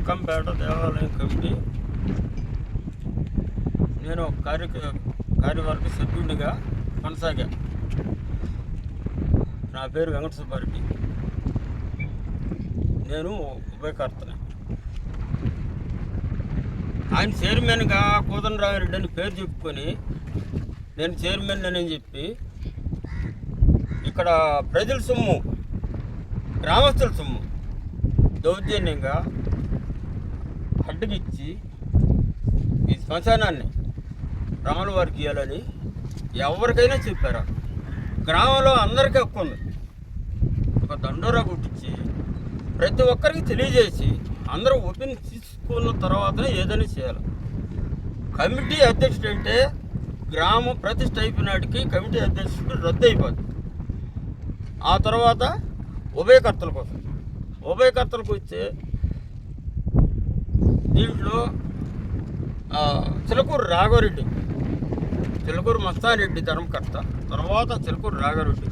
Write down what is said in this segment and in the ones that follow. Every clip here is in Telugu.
జక్కంపేట దేవాలయం కమిటీ నేను కార్యవర్గ సభ్యుడిగా కొనసాగా. నా పేరు వెంకట సుబ్బారెడ్డి. నేను ఉభయకర్తని. ఆయన చైర్మన్గా కోదండరామిరెడ్డి అని పేరు చెప్పుకొని నేను చైర్మన్ అని చెప్పి ఇక్కడ ప్రజల సొమ్ము, గ్రామస్తుల సొమ్ము దౌర్జన్యంగా అడ్డగిచ్చి ఈ శ్మశానాన్ని రాముల వారికి ఇవ్వాలని ఎవరికైనా చెప్పారు. గ్రామంలో అందరికీ హక్కు ఉంది. ఒక దండోరా కొట్టించి ప్రతి ఒక్కరికి తెలియజేసి అందరూ ఒపీనియన్ తీసుకున్న తర్వాతనే ఏదైనా చేయాలి. కమిటీ అధ్యక్షుడు అంటే గ్రామం ప్రతిష్ట అయిపోయినాటికి కమిటీ అధ్యక్షుడు రద్దు అయిపోద్ది. ఆ తర్వాత ఉభయకర్తలకు వచ్చే దీంట్లో చిలకూరు రాఘవరెడ్డి, చిలకూరు మస్తారెడ్డి ధర్మకర్త, తర్వాత చిలకూరు రాఘవరెడ్డి,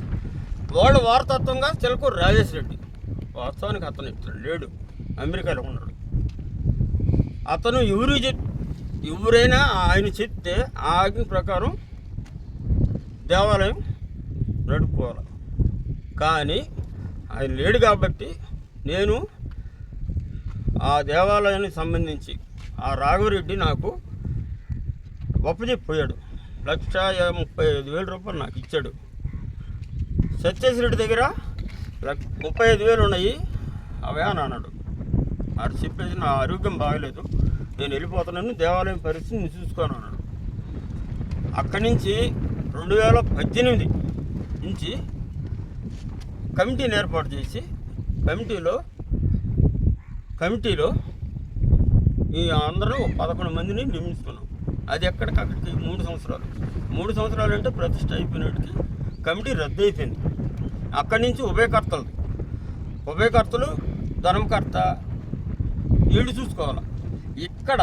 వాళ్ళ వారతత్వంగా చిలకూరు రాజేష్ రెడ్డి. వాస్తవానికి అతను ఇతను లేడు, అమెరికాలో ఉన్నాడు. అతను ఎవరైనా ఆయన చెప్తే ఆ ఆజ్ఞ ప్రకారం దేవాలయం నడుపుకోవాలి. కానీ ఆయన లేడు కాబట్టి నేను ఆ దేవాలయానికి సంబంధించి ఆ రాఘవరెడ్డి నాకు ఒప్పచెప్పిపోయాడు. 1,35,000 నాకు ఇచ్చాడు. సత్యేశ్వరెడ్డి దగ్గర 35,000 ఉన్నాయి, అవే అని అన్నాడు. అది చెప్పేసి నా ఆరోగ్యం బాగలేదు, నేను వెళ్ళిపోతున్నాను, దేవాలయం పరిస్థితిని చూసుకోను అన్నాడు. అక్కడి నుంచి 2018 నుంచి కమిటీని ఏర్పాటు చేసి కమిటీలో ఈ అందరూ 11 మందిని నియమించుకున్నాం. అది ఎక్కడికక్కడికి 3 సంవత్సరాలు అంటే ప్రతిష్ట అయిపోయినట్టుకి కమిటీ రద్దు అయిపోయింది. అక్కడి నుంచి ఉభయకర్తలు ధర్మకర్త వీళ్ళు చూసుకోవాలి. ఇక్కడ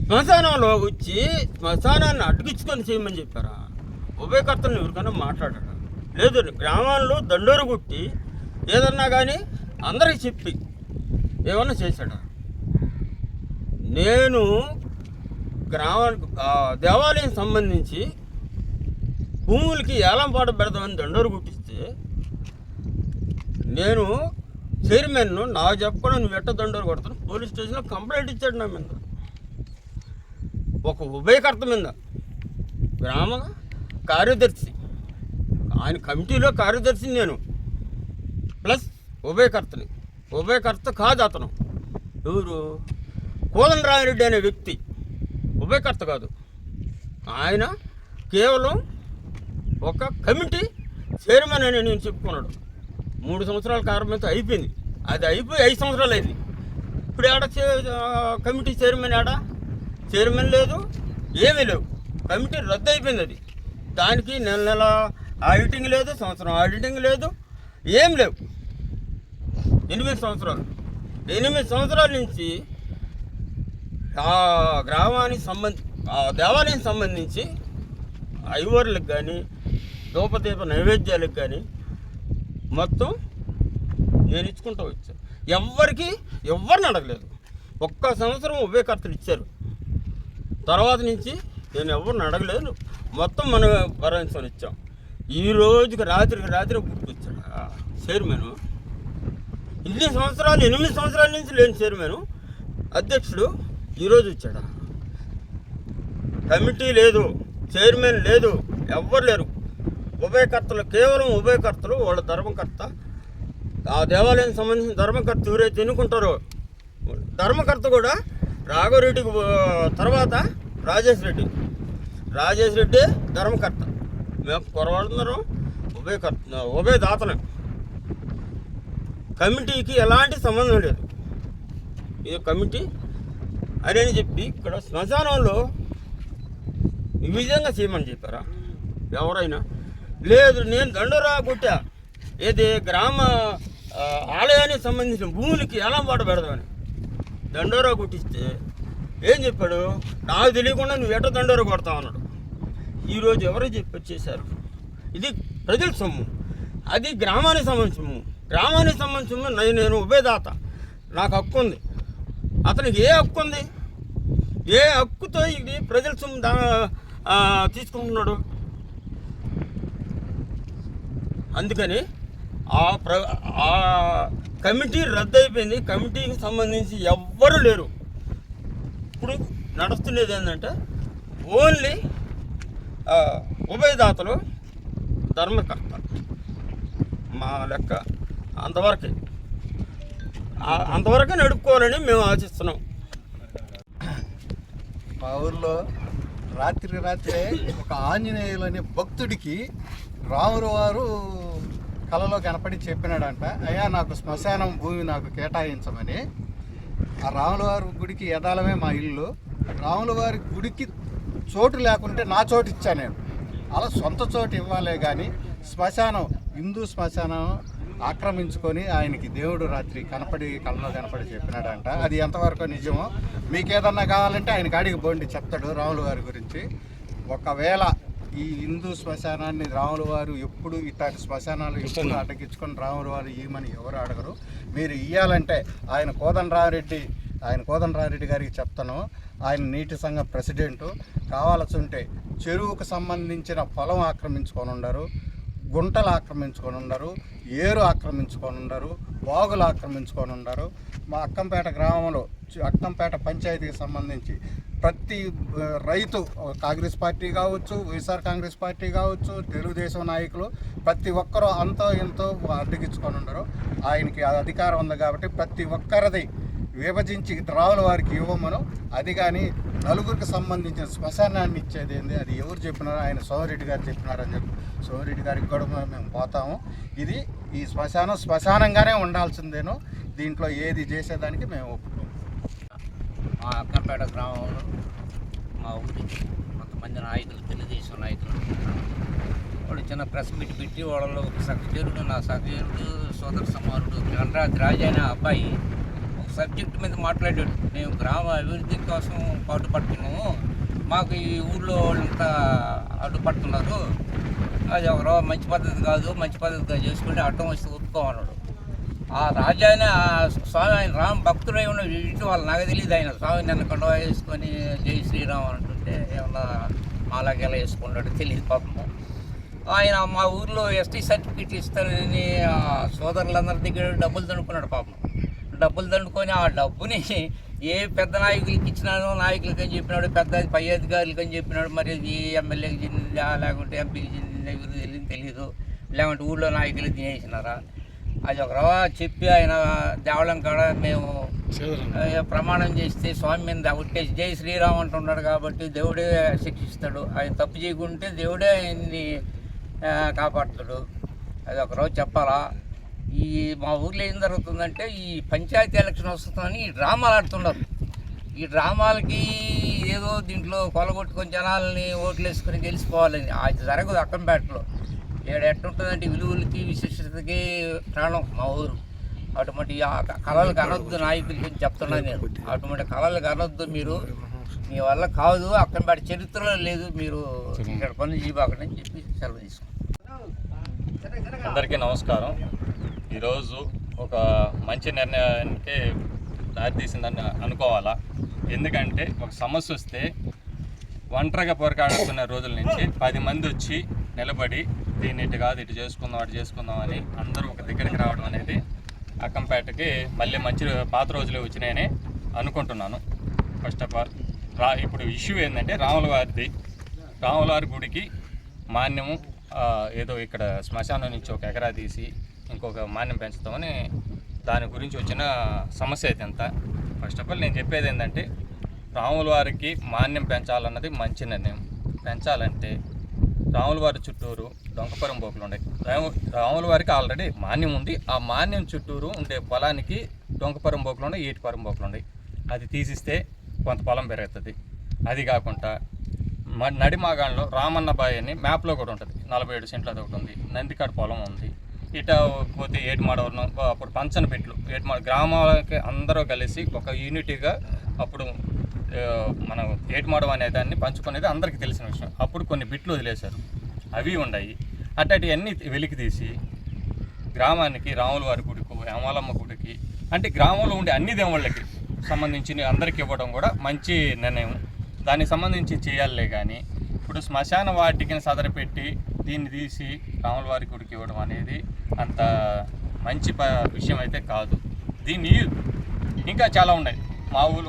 శ్మశానంలో వచ్చి శ్మశానాన్ని అడ్డుకించుకొని చేయమని చెప్పారా? ఉభయకర్తలను ఎవరికైనా మాట్లాడారు? లేదు. గ్రామాల్లో దండోరు కొట్టి ఏదన్నా కానీ అందరికి చెప్పి ఏమన్నా చేశాడా? నేను దేవాలయం సంబంధించి భూములకి ఏలంపాట పెడదామని దండోరు కొట్టిస్తే నేను చైర్మన్ను నాకు చెప్పకుండా నువ్వు ఎట్ట దండోరు కొడతాను పోలీస్ స్టేషన్లో కంప్లైంట్ ఇచ్చాడు నా మీద. ఒక ఉభయకర్త మీద గ్రామ కార్యదర్శి, ఆయన కమిటీలో కార్యదర్శిని నేను, ప్లస్ ఉభయకర్త కాదు అతను. ఎవరు? కోదండరామిరెడ్డి అనే వ్యక్తి ఉభయకర్త కాదు. ఆయన కేవలం ఒక కమిటీ చైర్మన్ అని నేను చెప్పుకున్నాడు. 3 సంవత్సరాల కార్యక్రమంతో అయిపోయింది. అది అయిపోయి 5 సంవత్సరాలు అయింది. ఇప్పుడు కమిటీ చైర్మన్ లేదు, ఏమీ లేవు. కమిటీ రద్దు అయిపోయింది. అది దానికి నెల ఆడిటింగ్ లేదు, సంవత్సరం ఆడిటింగ్ లేదు, ఏం లేవు. 8 సంవత్సరాల నుంచి ఆ గ్రామానికి దేవాలయం సంబంధించి ఐవర్లకు కానీ దూపదీప నైవేద్యాలకు కానీ మొత్తం నేను ఇచ్చుకుంటూ వచ్చాను. ఎవరిని అడగలేదు. 1 సంవత్సరం ఉభయకర్తలు ఇచ్చారు. తర్వాత నుంచి నేను ఎవరిని అడగలేదు, మొత్తం మనం భరించుకొని ఇచ్చాం. ఈ రోజుకి రాత్రికి గుర్తొచ్చాడు చైర్మన్. 8 సంవత్సరాల నుంచి లేని చైర్మన్ అధ్యక్షుడు ఈరోజు వచ్చాడా? కమిటీ లేదు, చైర్మన్ లేదు, ఎవ్వరు లేరు. కేవలం ఉభయకర్తలు, వాళ్ళ ధర్మకర్త, ఆ దేవాలయం సంబంధించిన ధర్మకర్త ఎవరైతే ఎన్నుకుంటారో ధర్మకర్త కూడా రాఘవరెడ్డికి తర్వాత రాజేష్ రెడ్డి ధర్మకర్త. మేము పొరపాటున్నారు ఉభయదాతలు. కమిటీకి ఎలాంటి సంబంధం లేదు. ఇది కమిటీ అని చెప్పి ఇక్కడ శ్మశానంలో ఈ విధంగా చేయమని చెప్పారా ఎవరైనా? లేదు, నేను దండోరా కొట్టా, ఏది గ్రామ ఆలయానికి సంబంధించిన భూములకి ఎలా పాట పెడదామని దండోరా కొట్టిస్తే ఏం చెప్పాడు? నాకు తెలియకుండా నువ్వు ఎట్ట దండోరా కొడతావు అన్నాడు. ఈరోజు ఎవరో చెప్పి వచ్చేసారు. ఇది ప్రజల సొమ్ము, అది గ్రామానికి సంబంధించము. నేను ఉభయదాత. నాకు హక్కు ఉంది. అతనికి ఏ హక్కు ఉంది? ఏ హక్కుతో ఇది ప్రజల సొమ్ము తీసుకుంటున్నాడు? అందుకని ఆ కమిటీ రద్దు అయిపోయింది. కమిటీకి సంబంధించి ఎవ్వరు లేరు. ఇప్పుడు నడుస్తున్నది ఏంటంటే ఓన్లీ ఉభయదాతలు, ధర్మకర్త, మా లెక్క అంతవరకే నడుపుకోవాలని మేము ఆశిస్తున్నాం. మా ఊర్లో రాత్రే ఒక ఆంజనేయులు అనే భక్తుడికి రాములు వారు కలలో కనపడి చెప్పినాడంట, అయ్యా నాకు శ్మశానం భూమి నాకు కేటాయించమని. ఆ రాముల వారి గుడికి యథాలమే మా ఇల్లు. రాముల వారి గుడికి చోటు లేకుంటే నా చోటు ఇచ్చా నేను. అలా సొంత చోటు ఇవ్వాలే కానీ శ్మశానం, హిందూ శ్మశానం ఆక్రమించుకొని ఆయనకి దేవుడు రాత్రి కలలో కనపడి చెప్పినాడంట. అది ఎంతవరకు నిజమో మీకు ఏదన్నా కావాలంటే ఆయన కాడికి పోండి, చెప్తాడు రాముల వారి గురించి. ఒకవేళ ఈ హిందూ శ్మశానాన్ని రాముల వారు ఎప్పుడు ఇట్లాంటి శ్మశానాలు ఎప్పుడు అడ్డగించుకొని రాముల వారు ఇవ్వమని ఎవరు అడగరు. మీరు ఇవ్వాలంటే ఆయన కోదండరామిరెడ్డి గారికి చెప్తాను. ఆయన నీటి సంఘం ప్రెసిడెంటు. కావాల్సింటే చెరువుకు సంబంధించిన పొలం ఆక్రమించుకొని ఉండరు, గుంటలు ఆక్రమించుకొని ఉండరు, ఏరు ఆక్రమించుకొని ఉండరు, వాగులు ఆక్రమించుకొని ఉండరు. మా అక్కంపేట గ్రామంలో అక్కంపేట పంచాయతీకి సంబంధించి ప్రతి రైతు, కాంగ్రెస్ పార్టీ కావచ్చు, వైఎస్ఆర్ కాంగ్రెస్ పార్టీ కావచ్చు, తెలుగుదేశం నాయకులు ప్రతి ఒక్కరూ అంతో ఎంతో అడ్డగించుకొని ఉండరు. ఆయనకి అధికారం ఉంది కాబట్టి ప్రతి ఒక్కరిది విభజించి రావుల వారికి ఇవ్వమను. అది కానీ నలుగురికి సంబంధించిన శ్మశానాన్ని ఇచ్చేది ఏంది, అది ఎవరు చెప్పినారో ఆయన సోమిరెడ్డి గారు చెప్పినారని చెప్పి సోమిరెడ్డి గారికి కూడా మేము పోతాము. ఈ శ్మశానంగానే ఉండాల్సిందేను. దీంట్లో ఏది చేసేదానికి మేము ఒప్పుకోము. మా అక్కంపేట గ్రామంలో మా ఊరికి కొంతమంది నాయకులు, తెలుగుదేశం నాయకులు, వాళ్ళు చిన్న ప్రెస్ మీట్ పెట్టి వాళ్ళలో ఒక సహచరుడు, నా సహచరుడు, సోదర సమానుడు గణరాజ్ రాజు అనే అబ్బాయి ఒక సబ్జెక్టు మీద మాట్లాడాడు. మేము గ్రామ అభివృద్ధి కోసం పాటుపడుతున్నాము, మాకు ఈ ఊళ్ళో వాళ్ళంతా అడ్డుపడుతున్నారు, అది ఒక మంచి పద్ధతి కాదు, మంచి పద్ధతిగా చేసుకుంటే అడ్డం వస్తే ఒప్పుకోమన్నాడు. ఆ రాజానే స్వామి, ఆయన రామ్ భక్తుడై ఉన్న ఇటు వాళ్ళు నాకు తెలియదు. ఆయన స్వామి నన్ను కండువా వేసుకొని జై శ్రీరామ్ అంటుంటే ఏమన్నా మాలాగేలా వేసుకున్నాడు తెలియదు పాపము. ఆయన మా ఊర్లో ఎస్టీ సర్టిఫికేట్ ఇస్తానని సోదరులందరి దగ్గర డబ్బులు దండుకున్నాడు పాపం. డబ్బులు దండుకొని ఆ డబ్బుని ఏ పెద్ద నాయకులకి ఇచ్చినానో నాయకులకి అని చెప్పినాడు, పెద్ద పై అధికారులకి అని చెప్పినాడు. మరి ఈ ఎమ్మెల్యేకి చెందిందా లేకుంటే ఎంపీకి చెందిందా ఎవరు తెలియదు, లేకుంటే ఊళ్ళో నాయకులు తినేసినారా. అది ఒక రవ చెప్పి ఆయన దేవళం కాడ మేము ప్రమాణం చేస్తే స్వామి మీద ఒట్టేసి జై శ్రీరామ్ అంటున్నాడు కాబట్టి దేవుడే శిక్షిస్తాడు. ఆయన తప్పు చేయకుంటే దేవుడే ఆయన్ని కాపాడుతాడు. అది ఒక రోజు చెప్పాలా. ఈ మా ఊర్లో ఏం జరుగుతుందంటే ఈ పంచాయతీ ఎలక్షన్ వస్తుందని ఈ డ్రామాలు ఆడుతున్నారు. ఈ డ్రామాలకి ఏదో దీంట్లో కొలగొట్టుకొని జనాలని ఓట్లు వేసుకొని గెలిచిపోవాలని అది జరగదు. అక్కంపేటలో ఎట్టుంటుందంటే విలువలకి విశిష్టతకి ప్రాణం మా ఊరు. అటువంటి కళలు కనొద్దు నాయకులకి చెప్తున్నాను నేను. అటువంటి కళలు కనొద్దు, మీరు మీ వల్ల కాదు, అక్కంపేట చరిత్రలో లేదు, మీరు ఇక్కడ పనులు చేయబాకండి అని చెప్పి సెలవు తీసుకుంటాం. అందరికీ నమస్కారం. ఈరోజు ఒక మంచి నిర్ణయానికి దారితీసిందని అనుకోవాలా. ఎందుకంటే ఒక సమస్య వస్తే ఒంటరిగా పోరాడుతున్న రోజుల నుంచి 10 మంది వచ్చి నిలబడి దీన్ని ఇటు కాదు ఇటు చేసుకుందాం అటు చేసుకుందాం అని అందరూ ఒక దగ్గరికి రావడం అనేది అక్కంపేటకి మళ్ళీ మంచి పాత రోజులు వచ్చినాయని అనుకుంటున్నాను. ఫస్ట్ ఆఫ్ ఆల్ ఇప్పుడు ఇష్యూ ఏంటంటే రాములవారి గుడికి మాన్యము ఏదో ఇక్కడ శ్మశానం నుంచి ఒక ఎకరా తీసి ఇంకొక మాన్యం పెంచుతామని దాని గురించి వచ్చిన సమస్య అయితే ఎంత. ఫస్ట్ ఆఫ్ ఆల్ నేను చెప్పేది ఏంటంటే రాములవారికి మాన్యం పెంచాలన్నది మంచి నిర్ణయం. పెంచాలంటే రాములవారి చుట్టూరు డొంకపురం బోకులు ఉన్నాయి. రాములవారికి ఆల్రెడీ మాన్యం ఉంది. ఆ మాన్యం చుట్టూరు ఉండే పొలానికి డొంకపురం బోకులు ఉన్నాయి, ఏటిపురం బోకులు ఉన్నాయి. అది తీసిస్తే కొంత పొలం పెరుగుతుంది. అది కాకుండా నడిమాగాణలో రామన్నబాయి అని మ్యాప్లో కూడా ఉంటుంది, 47 సెంట్లు అది ఒకటి ఉంది. నందికాడ పొలం ఉంది. ఇట పోతే ఏటిమాడవరం, అప్పుడు పంచని బిట్లు ఏటిమాడ గ్రామాలకి అందరూ కలిసి ఒక యూనిటీగా అప్పుడు మనం ఏటిమాడవ అనే దాన్ని పంచుకునేది అందరికీ తెలిసిన విషయం. అప్పుడు కొన్ని బిట్లు వదిలేశారు, అవి ఉన్నాయి. అట్లాంటివన్నీ వెలికి తీసి గ్రామానికి రాములవారి గుడికి, అమలమ్మ గుడికి అంటే గ్రామంలో ఉండే అన్ని దేవుళ్ళకి సంబంధించి అందరికి ఇవ్వడం కూడా మంచి నిర్ణయం. దానికి సంబంధించి చేయాలే కానీ ఇప్పుడు శ్మశాన వాటికని సదరపెట్టి దీన్ని తీసి రాముల వారి గుడికి ఇవ్వడం అనేది అంత మంచి విషయం అయితే కాదు. దీన్ని ఇంకా చాలా ఉన్నాయి.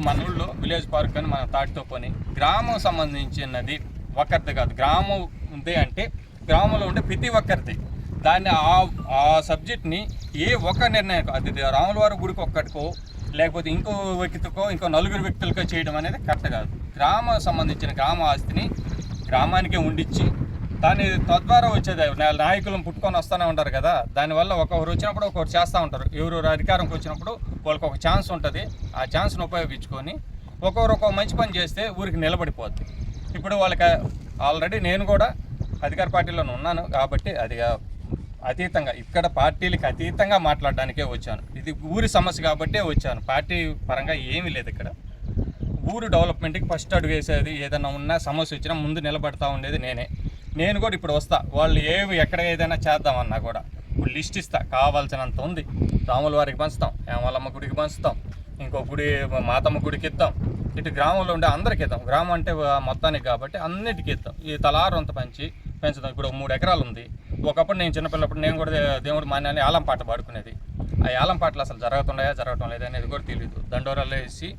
మన ఊళ్ళో విలేజ్ పార్క్ అని మన తాటితో పని గ్రామం సంబంధించినది ఒక్కరిది కాదు. గ్రామం ఉంది అంటే గ్రామంలో ఉండే ప్రతి ఒక్కరిది. దాన్ని ఆ సబ్జెక్ట్ని ఏ ఒక్క నిర్ణయం అది రాముల వారి గుడికి ఒక్కటికో లేకపోతే ఇంకో వ్యక్తికో ఇంకో నలుగురు వ్యక్తులకో చేయడం అనేది కరెక్ట్ కాదు. గ్రామం సంబంధించిన గ్రామ ఆస్తిని గ్రామానికే ఉండిచ్చి దాన్ని తద్వారా వచ్చేది నాయకులను పుట్టుకొని వస్తూనే ఉంటారు కదా. దానివల్ల ఒకరు వచ్చినప్పుడు ఒకరు చేస్తూ ఉంటారు. ఎవరు అధికారంకి వచ్చినప్పుడు వాళ్ళకి ఒక ఛాన్స్ ఉంటుంది. ఆ ఛాన్స్ను ఉపయోగించుకొని ఒక్కొక్కరు ఒక మంచి పని చేస్తే ఊరికి నిలబడిపోద్ది. ఇప్పుడు వాళ్ళకి ఆల్రెడీ నేను కూడా అధికార పార్టీలోనే ఉన్నాను కాబట్టి అది అతీతంగా ఇక్కడ పార్టీలకు అతీతంగా మాట్లాడడానికే వచ్చాను. ఇది ఊరి సమస్య కాబట్టే వచ్చాను. పార్టీ పరంగా ఏమీ లేదు. ఇక్కడ ఊరు డెవలప్మెంట్కి ఫస్ట్ అడుగు వేసేది ఏదైనా ఉన్నా సమస్య వచ్చినా ముందు నిలబడతా ఉండేది నేను కూడా ఇప్పుడు వస్తా. వాళ్ళు ఎక్కడ ఏదైనా చేద్దామన్నా కూడా ఇప్పుడు లిస్ట్ ఇస్తా. కావాల్సినంత ఉంది. రాముల వారికి పంచుతాం, హేమలమ్మ గుడికి పంచుతాం, ఇంకో గుడి మాతమ్మ గుడికి ఇద్దాం, ఇటు గ్రామంలో ఉండే అందరికి ఇద్దాం. గ్రామం అంటే మొత్తానికి కాబట్టి అన్నిటికీ ఇద్దాం. ఈ తలారంత పెంచుదాం. ఇప్పుడు 3 ఎకరాలు ఉంది. ఒకప్పుడు నేను చిన్నపిల్లప్పుడు నేను కూడా దేవుడు మాన్యాన్ని ఆలం పాట పాడుకునేది. ఆ ఆలం పాటలు అసలు జరగటం లేదా అనేది కూడా తెలియదు. దండోరాలు వేసి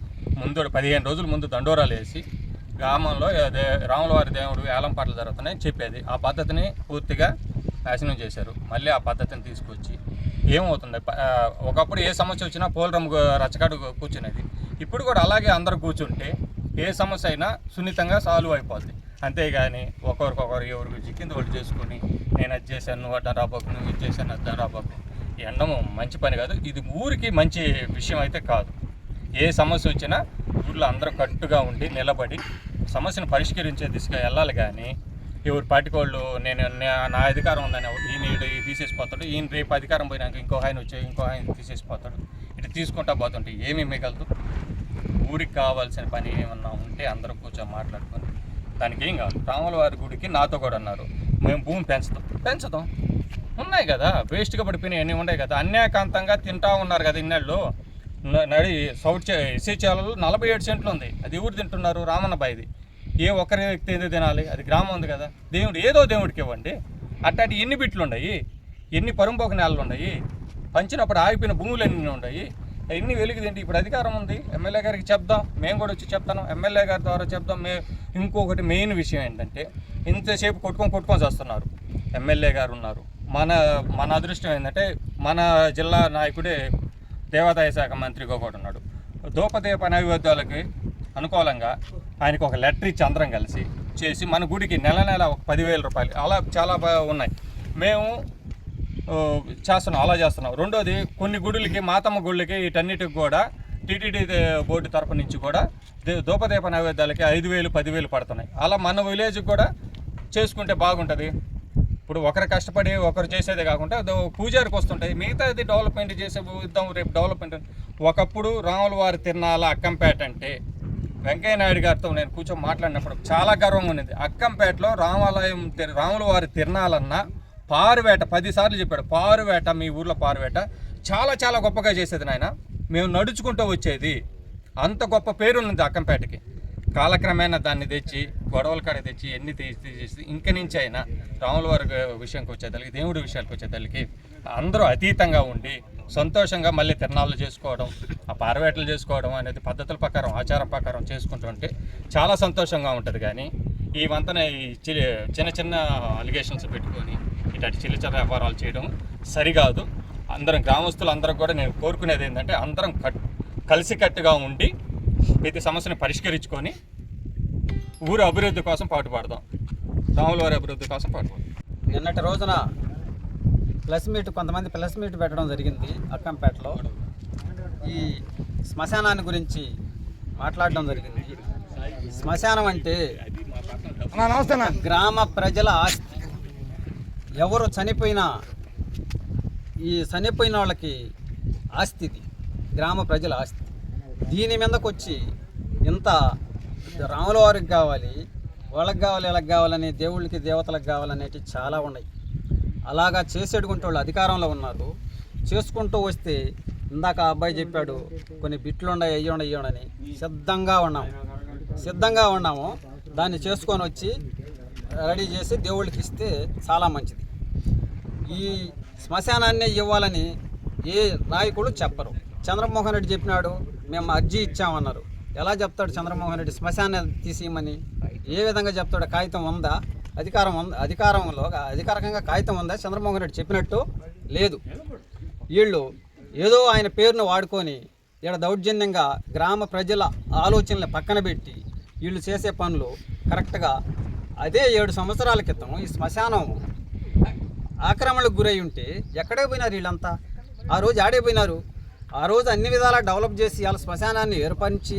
ముందు 15 రోజుల ముందు దండోరాలు వేసి గ్రామంలో రాముల వారి దేవుడు ఏలం పాటలు జరుగుతున్నాయని చెప్పేది. ఆ పద్ధతిని పూర్తిగా నాశనం చేశారు. మళ్ళీ ఆ పద్ధతిని తీసుకొచ్చి ఏమవుతుంది, ఒకప్పుడు ఏ సమస్య వచ్చినా పోలరమ్మ రచ్చకాడు కూర్చునేది. ఇప్పుడు కూడా అలాగే అందరూ కూర్చుంటే ఏ సమస్య అయినా సున్నితంగా సాల్వ్ అయిపోద్ది. అంతేగాని ఒకరికొకరు ఎవరికి చిక్కింది ఒకటి చేసుకొని నేను అది చేశాను, నువ్వు అడ్డం రాబోకు, నువ్వు ఇది చేశాను అడ్డం రాబోకు, ఈ ఎండము మంచి పని కాదు. ఇది ఊరికి మంచి విషయం అయితే కాదు. ఏ సమస్య వచ్చినా ఊళ్ళో అందరూ కట్టుగా ఉండి నిలబడి సమస్యను పరిష్కరించే దిశగా వెళ్ళాలి. కానీ ఎవరు పార్టీకోళ్ళు నా అధికారం ఉందని ఈయన తీసేసిపోతాడు, ఈయన రేపు అధికారం పోయినాక ఇంకో ఆయన తీసేసిపోతాడు. ఇటు తీసుకుంటా పోతుంటే ఏమీ మిగలదు. ఊరికి కావాల్సిన పని ఏమన్నా ఉంటే అందరూ కూర్చొని మాట్లాడుకొని దానికి ఏం కావాలి. రాముల వారి గుడికి నాతో కూడా అన్నారు, మేము భూమి పెంచుతాం ఉన్నాయి కదా, వేస్ట్గా పడిపోయినాయి అన్నీ ఉన్నాయి కదా, అన్యాయకాంతంగా తింటా ఉన్నారు కదా ఇన్నేళ్ళు. సౌత్ ఎస్సీచాలలో 47 సెంట్లు ఉంది. అది ఎవరు తింటున్నారు? రామన్న బాయిది. ఏ ఒక్కరి వ్యక్తి ఎందుకు తినాలి? అది గ్రామం ఉంది కదా. ఏదో దేవుడికి ఇవ్వండి. అట్లాంటి ఎన్ని బిట్లు ఉన్నాయి, ఎన్ని పరుంపోక నేలలు ఉన్నాయి, పంచినప్పుడు ఆగిపోయిన భూములు ఎన్ని ఉన్నాయి, ఎన్ని వెలుగుదేంటి. ఇప్పుడు అధికారం ఉంది, ఎమ్మెల్యే గారికి చెప్దాం, మేము కూడా వచ్చి చెప్తాను, ఎమ్మెల్యే గారి ద్వారా చెప్దాం. ఇంకొకటి మెయిన్ విషయం ఏంటంటే ఇంతసేపు కొట్టుకొని చేస్తున్నారు. ఎమ్మెల్యే గారు ఉన్నారు. మన అదృష్టం ఏంటంటే మన జిల్లా నాయకుడే దేవాదాయ శాఖ మంత్రిగా కూడా ఉన్నాడు. దూపదీప నైవేద్యాలకి అనుకూలంగా ఆయనకు ఒక లెటర్ ఇచ్చి అందరం కలిసి చేసి మన గుడికి నెల ఒక 10,000 రూపాయలు అలా చాలా ఉన్నాయి. మేము అలా చేస్తున్నాం. రెండోది కొన్ని గుడులకి మాతమ్మ గుళ్ళకి వీటన్నిటికి కూడా టీటీడీ బోర్డు తరపు నుంచి కూడా దూపదీప నైవేద్యాలకి 5,000 10,000 పడుతున్నాయి. అలా మన విలేజ్కి కూడా చేసుకుంటే బాగుంటుంది. ఇప్పుడు ఒకరు కష్టపడి ఒకరు చేసేదే కాకుండా పూజారికి వస్తుంటాయి. మిగతాది డెవలప్మెంట్ చేసే ఇద్దాం రేపు డెవలప్మెంట్. ఒకప్పుడు రాముల వారి తిరునాళ్ళ అక్కంపేట అంటే వెంకయ్య నాయుడు గారితో నేను కూర్చొని మాట్లాడినప్పుడు చాలా గర్వంగా ఉన్నది. అక్కంపేటలో రాముల వారి తిరునాళ్ళన్న పారువేట 10 సార్లు చెప్పాడు. పారువేట, మీ ఊర్లో పారువేట చాలా చాలా గొప్పగా చేసేది నాయన. మేము నడుచుకుంటూ వచ్చేది. అంత గొప్ప పేరున్నది అక్కంపేటకి. కాలక్రమేణా దాన్ని తెచ్చి గొడవల కాడ తెచ్చి ఎన్ని తీసేసి ఇంక నుంచి అయినా రాముల వారి విషయానికి వచ్చేదానికి, దేవుడి విషయానికి వచ్చేదానికి అందరూ అతీతంగా ఉండి సంతోషంగా మళ్ళీ తిరణాలు చేసుకోవడం, ఆ పారవేటలు చేసుకోవడం అనేది పద్ధతుల ప్రకారం ఆచారం ప్రకారం చేసుకుంటుంటే చాలా సంతోషంగా ఉంటుంది. కానీ ఈ వంతన ఈ చిన్న చిన్న అలిగేషన్స్ పెట్టుకొని ఇట్లాంటి చిన్న వ్యాపారాలు చేయడం సరికాదు. అందరం గ్రామస్తులు అందరం కూడా నేను కోరుకునేది ఏంటంటే అందరం కలిసికట్టుగా ఉండి ప్రతి సమస్యను పరిష్కరించుకొని ఊరు అభివృద్ధి కోసం పాటుపడదాం. రాముల వారి అభివృద్ధి కోసం పాటుపడదాం. నిన్నటి రోజున కొంతమంది ప్లస్ మీట్ పెట్టడం జరిగింది అక్కంపేటలో. ఈ శ్మశానాన్ని గురించి మాట్లాడడం జరిగింది. శ్మశానం అంటే గ్రామ ప్రజల ఆస్తి. ఎవరు చనిపోయినా ఈ చనిపోయిన వాళ్ళకి ఆస్తి, ఇది గ్రామ ప్రజల ఆస్తి. దీని మీదకి వచ్చి ఇంత రాముల వారికి కావాలి, వాళ్ళకి కావాలి, వీళ్ళకి కావాలని, దేవుళ్ళకి దేవతలకు కావాలనేవి చాలా ఉన్నాయి. అలాగా చేసేడుకుంటే వాళ్ళు అధికారంలో ఉన్నారు. చేసుకుంటూ వస్తే ఇందాక ఆ అబ్బాయి చెప్పాడు కొన్ని బిట్లు ఉన్నాయి అయ్యోండని సిద్ధంగా ఉన్నాము. దాన్ని చేసుకొని వచ్చి రెడీ చేసి దేవుళ్ళకి ఇస్తే చాలా మంచిది. ఈ శ్మశానాన్ని ఇవ్వాలని ఏ నాయకుడు చెప్పరు. చంద్రమోహన్ రెడ్డి చెప్పినాడు, మేము అర్జీ ఇచ్చామన్నారు. ఎలా చెప్తాడు చంద్రమోహన్ రెడ్డి శ్మశానాన్ని తీసేయమని? ఏ విధంగా చెప్తాడు? కాగితం ఉందా? అధికారికంగా కాగితం ఉందా? చంద్రమోహన్ రెడ్డి చెప్పినట్టు లేదు. వీళ్ళు ఏదో ఆయన పేరును వాడుకొని ఇక్కడ దౌర్జన్యంగా గ్రామ ప్రజల ఆలోచనలు పక్కన పెట్టి వీళ్ళు చేసే పనులు కరెక్ట్గా. అదే 7 సంవత్సరాల క్రితం ఈ శ్మశానం ఆక్రమణకు గురై ఉంటే ఎక్కడే పోయినారు వీళ్ళంతా? ఆ రోజు ఆడే పోయినారు. ఆ రోజు అన్ని విధాలా డెవలప్ చేసి వాళ్ళ శ్మశానాన్ని ఏర్పరిచి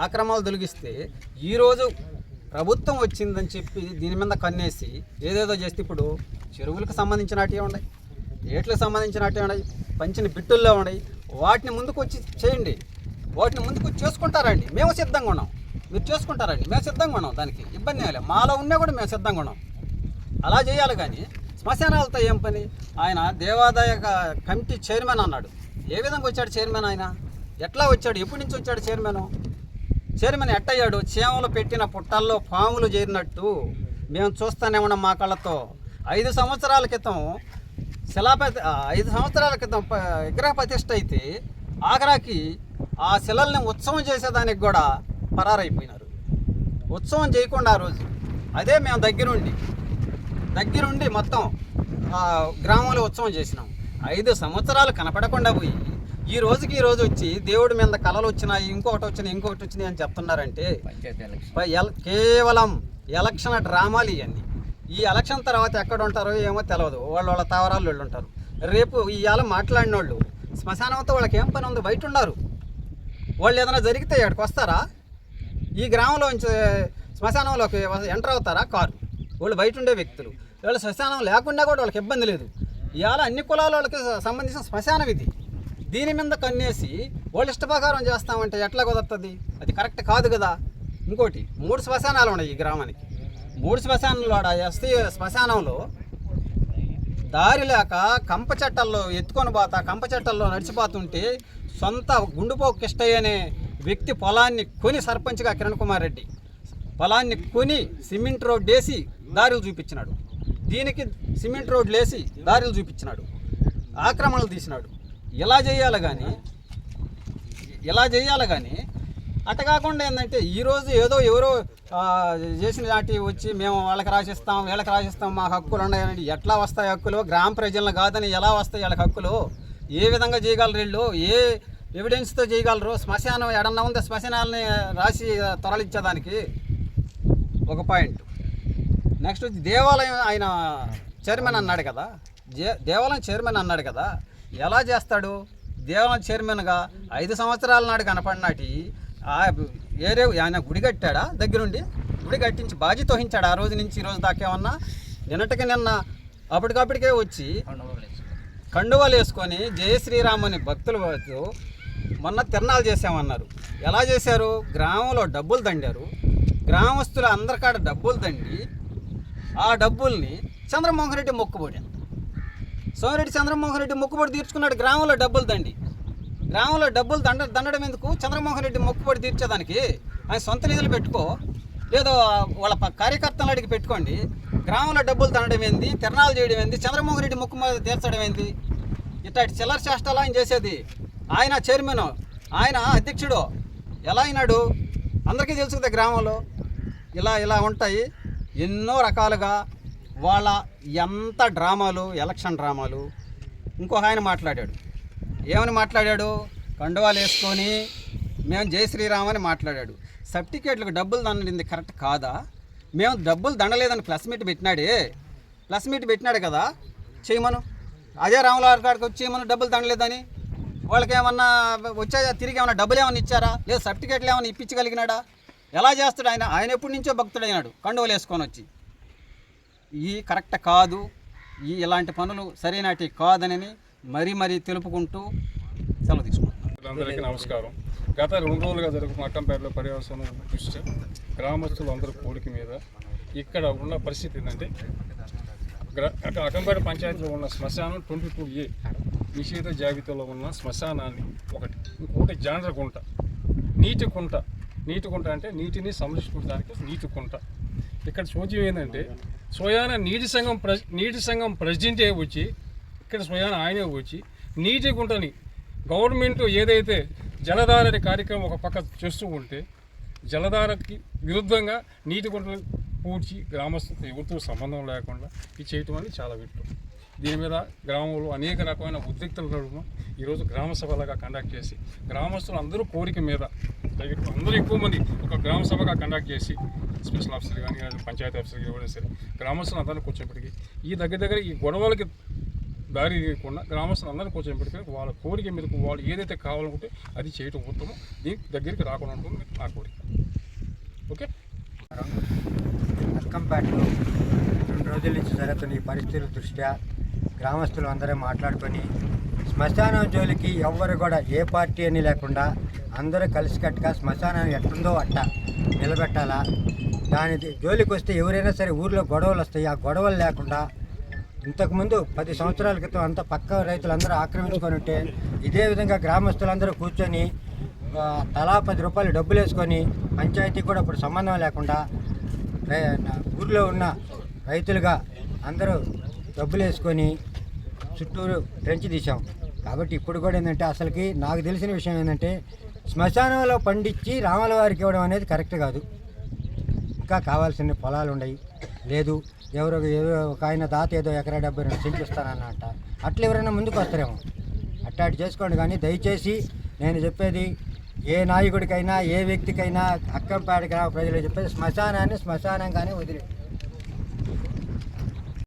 ఆక్రమణలు తొలగిస్తే ఈరోజు ప్రభుత్వం వచ్చిందని చెప్పి దీని మీద కన్నేసి ఏదేదో చేస్తే ఇప్పుడు చెరువులకు సంబంధించినట్టే ఉన్నాయి, ఏట్లకు సంబంధించినట్టే ఉన్నాయి, పంచిన బిట్టుల్లో ఉన్నాయి. వాటిని ముందుకు వచ్చి చేయండి, వాటిని ముందుకు వచ్చి చేసుకుంటారండి. మేము సిద్ధంగా ఉన్నాం, మీరు చేసుకుంటారండి, మేము సిద్ధంగా ఉన్నాం. దానికి ఇబ్బంది ఏం లేదు. మాలో ఉన్నా కూడా మేము సిద్ధంగా ఉన్నాం. అలా చేయాలి. కానీ శ్మశానాలతో ఏం పని? ఆయన దేవాదాయ కమిటీ చైర్మన్ అన్నాడు. ఏ విధంగా వచ్చాడు చైర్మన్? ఆయన ఎట్లా వచ్చాడు? ఎప్పటి నుంచి వచ్చాడు చైర్మన్ ఎట్టయ్యాడు? చీమలు పెట్టిన పుట్టల్లో పాములు చేరినట్టు మేము చూస్తూనే ఉన్నాం మా కళ్ళతో. 5 సంవత్సరాల క్రితం 5 సంవత్సరాల క్రితం విగ్రహ ప్రతిష్ఠ అయితే ఆఖరాకి ఆ శిలల్ని ఉత్సవం చేసేదానికి కూడా పరారైపోయినారు. ఉత్సవం చేయకుండా ఆ రోజు అదే మేము దగ్గరుండి మొత్తం గ్రామంలో ఉత్సవం చేసినాం. 5 సంవత్సరాలు కనపడకుండా పోయి ఈ రోజు వచ్చి దేవుడి మీద కళలు వచ్చినాయి, ఇంకొకటి వచ్చినాయి అని చెప్తున్నారంటే కేవలం ఎలక్షన్ డ్రామాలు ఇవన్నీ. ఈ ఎలక్షన్ తర్వాత ఎక్కడ ఉంటారో ఏమో తెలియదు. వాళ్ళ తావరాలు వాళ్ళు ఉంటారు. రేపు ఇవాళ మాట్లాడిన వాళ్ళు శ్మశానంతో వాళ్ళకి ఏం పని ఉంది? బయట ఉన్నారు. వాళ్ళు ఏదైనా జరిగితే ఇక్కడికి వస్తారా? ఈ గ్రామంలోంచి శ్మశానంలోకి ఎంటర్ అవుతారా? కారు. వాళ్ళు బయట ఉండే వ్యక్తులు. వాళ్ళు శ్మశానం లేకుండా కూడా వాళ్ళకి ఇబ్బంది లేదు. ఇవాళ అన్ని కులాల వాళ్ళకి సంబంధించిన శ్మశానం ఇది. దీని మీద కన్నేసి వాళ్ళు ఇష్టప్రకారం చేస్తామంటే ఎట్లా కుదురుతుంది? అది కరెక్ట్ కాదు కదా. ఇంకోటి 3 శ్మశానాలు ఉన్నాయి ఈ గ్రామానికి. 3 శ్మశానంలో ఎస్టీ శ్మశానంలో దారి లేక కంప చెట్టల్లో ఎత్తుకొని కంప చెట్టల్లో నడిచిపోతుంటే సొంత గుండుపో కిష్టయ్య అనే వ్యక్తి పొలాన్ని కొని, సర్పంచ్గా కిరణ్ కుమార్ రెడ్డి పొలాన్ని కొని సిమెంట్ రోడ్డు వేసి దారులు చూపించినాడు. దీనికి సిమెంట్ రోడ్లు వేసి దారులు చూపించినాడు, ఆక్రమణలు తీసినాడు. ఇలా చేయాలి కానీ అట్ట కాకుండా ఏంటంటే ఈరోజు ఏదో ఎవరో చేసిన నాటి వచ్చి మేము వాళ్ళకి రాసిస్తాం వీళ్ళకి రాసిస్తాం మాకు హక్కులు ఉన్నాయని ఎట్లా వస్తాయి హక్కులు? గ్రామ ప్రజలను కాదని ఎలా వస్తాయి వాళ్ళకి హక్కులు? ఏ విధంగా చేయగలరు వీళ్ళు? ఏ ఎవిడెన్స్తో చేయగలరు? శ్మశానం ఎడన్నా ఉందా శ్మశానాలని రాసి తరలించేదానికి? ఒక పాయింట్. నెక్స్ట్ వచ్చి దేవాలయం ఆయన చైర్మన్ అన్నాడు కదా, దేవాలయం చైర్మన్ అన్నాడు కదా, ఎలా చేస్తాడు? దేవాలయం చైర్మన్గా 5 సంవత్సరాల నాడు కనపడినాటి ఆయన గుడి కట్టాడా? దగ్గరుండి గుడి కట్టించి బాధ్యత వహించాడు. ఆ రోజు నుంచి ఈ రోజు దాకా ఏమన్నా? నిన్న అప్పటికప్పటికే వచ్చి కండువాలు వేసుకొని జయ శ్రీరాముని భక్తులు మొన్న తిరణాలు చేసామన్నారు. ఎలా చేశారు? గ్రామంలో డబ్బులు దండారు. గ్రామస్తుల అందరికాడ డబ్బులు దండి ఆ డబ్బుల్ని చంద్రమోహన్ రెడ్డి మొక్కుబడి చంద్రమోహన్ రెడ్డి మొక్కుబడి తీర్చుకున్నాడు. గ్రామంలో డబ్బులు దండి, గ్రామంలో డబ్బులు దండడం ఎందుకు? చంద్రమోహన్ రెడ్డి మొక్కుబడి తీర్చేదానికి ఆయన సొంత నిధులు పెట్టుకో, లేదో వాళ్ళ కార్యకర్తలు అడిగి పెట్టుకోండి. గ్రామంలో డబ్బులు దండడం ఏంది? తిరణాలు చేయడం ఏంది? చంద్రమోహన్ రెడ్డి మొక్కు మీద తీర్చడం ఏంది? ఇట్లాంటి చిల్లర చేష్టాలు ఆయన చేసేది. ఆయన చైర్మన్, ఆయన అధ్యక్షుడు ఎలా అయినాడు? అందరికీ తెలుసు కదా. గ్రామంలో ఇలా ఉంటాయి ఎన్నో రకాలుగా వాళ్ళ ఎంత డ్రామాలు, ఎలక్షన్ డ్రామాలు. ఇంకొక ఆయన మాట్లాడాడు. ఏమని మాట్లాడాడు? కండువాలు వేసుకొని మేము జై శ్రీరామ్ అని మాట్లాడాడు. సర్టిఫికేట్లకు డబ్బులు దండింది కరెక్ట్ కాదా? మేము డబ్బులు దండలేదని ప్రెస్ మీట్ పెట్టినాడు కదా, చేయమను. అదే రాములవారి కాడికి వచ్చి చేయమను డబ్బులు దండలేదని. వాళ్ళకి ఏమన్నా వచ్చా? తిరిగి ఏమన్నా డబ్బులు ఏమన్నా ఇచ్చారా? లేదా సర్టిఫికేట్లు ఏమన్నా ఇప్పించగలిగినాడా? ఎలా చేస్తాడు ఆయన ఎప్పటి నుంచో భక్తుడైనాడు కండువలు వేసుకొని వచ్చి. ఈ కరెక్ట్ కాదు. ఇలాంటి పనులు సరైనటి కాదని మరీ తెలుపుకుంటూ సెలవు తీసుకుంటున్నాను. అందరికీ నమస్కారం. గత 2 రోజులుగా జరుగుతున్న అక్కంపేటలో పర్యవసానం దృష్ట్యా గ్రామస్తులు అందరూ కోరిక మీద ఇక్కడ ఉన్న పరిస్థితి ఏంటంటే అక్కంపేట పంచాయతీలో ఉన్న శ్మశానం 22A నిషేధ జాబితాలో ఉన్న శ్మశానాన్ని ఒకటి, ఇంకొకటి జాండ్ర గుంట, నీటి కుంట. నీటి కుంట అంటే నీటిని సంరక్షించడానికి నీటి కుంట. ఇక్కడ చూద్యం ఏంటంటే స్వయాన నీటి సంఘం ప్రెసిడెంటే వచ్చి ఇక్కడ స్వయాన ఆయనే వచ్చి నీటి కుంటని గవర్నమెంట్ ఏదైతే జలధార అనే కార్యక్రమం ఒక పక్క చేస్తూ ఉంటే జలధారకి విరుద్ధంగా నీటి కుంటలు పూడ్చి గ్రామస్తులతో ఎవరితో సంబంధం లేకుండా ఇది చేయటం అనేది చాలా విట్టు. దీని మీద గ్రామంలో అనేక రకమైన ఉద్రిక్తలు నడుమ ఈరోజు గ్రామ సభలుగా కండక్ట్ చేసి గ్రామస్తులు అందరూ కోరిక మీద అందరూ ఎక్కువ మంది ఒక గ్రామ సభగా కండక్ట్ చేసి స్పెషల్ ఆఫీసర్ కానీ పంచాయతీ ఆఫీసర్ ఎవరైనా సరే గ్రామస్తులు అందరినీ కూర్చోబెట్టి ఈ దగ్గర ఈ గొడవలకి దారి తీయకుండా గ్రామస్తులు అందరినీ కూర్చోబెట్టుకుని వాళ్ళ కోరిక మీదకు వాళ్ళు ఏదైతే కావాలనుకుంటే అది చేయటం ఉత్తమం. దీని దగ్గరికి రాకుండా ఉంటుంది నా కోరిక. ఓకే. అక్కంపేటలో 2 రోజుల నుంచి జరుగుతున్న ఈ పరిస్థితుల దృష్ట్యా గ్రామస్తులు అందరూ మాట్లాడుకొని శ్మశానం జోలికి ఎవ్వరు కూడా ఏ పార్టీ అని లేకుండా అందరూ కలిసికట్టుగా శ్మశానాన్ని ఎట్టుందో అట్ట నిలబెట్టాలా. దాని జోలికి వస్తే ఎవరైనా సరే ఊర్లో గొడవలు వస్తాయి. ఆ గొడవలు లేకుండా ఇంతకుముందు 10 సంవత్సరాల క్రితం అంతా పక్క రైతులందరూ ఆక్రమించుకొని ఉంటే ఇదే విధంగా గ్రామస్తులందరూ కూర్చొని తలా 10 రూపాయలు డబ్బులు వేసుకొని పంచాయతీ కూడా ఇప్పుడు సంబంధం లేకుండా ఊర్లో ఉన్న రైతులుగా అందరూ డబ్బులు వేసుకొని చుట్టూరు ట్రెంచ్ తీసాం. కాబట్టి ఇప్పుడు కూడా ఏంటంటే అసలుకి నాకు తెలిసిన విషయం ఏంటంటే శ్మశానంలో పండించి రాముల వారికి ఇవ్వడం అనేది కరెక్ట్ కాదు. ఇంకా కావాల్సిన పొలాలు ఉన్నాయి, లేదు ఏదో ఒక ఆయన దాత ఏదో ఎకరా 72 సెంట్లు ఇస్తానన్నట్ట అట్లా ఎవరైనా ముందుకు వస్తారేమో. అట్టాటి చేసుకోండి. కానీ దయచేసి నేను చెప్పేది ఏ నాయకుడికైనా ఏ వ్యక్తికైనా అక్కంపేట గ్రామ ప్రజలు చెప్పేది శ్మశానాన్ని శ్మశానంగానే వదిలేదు.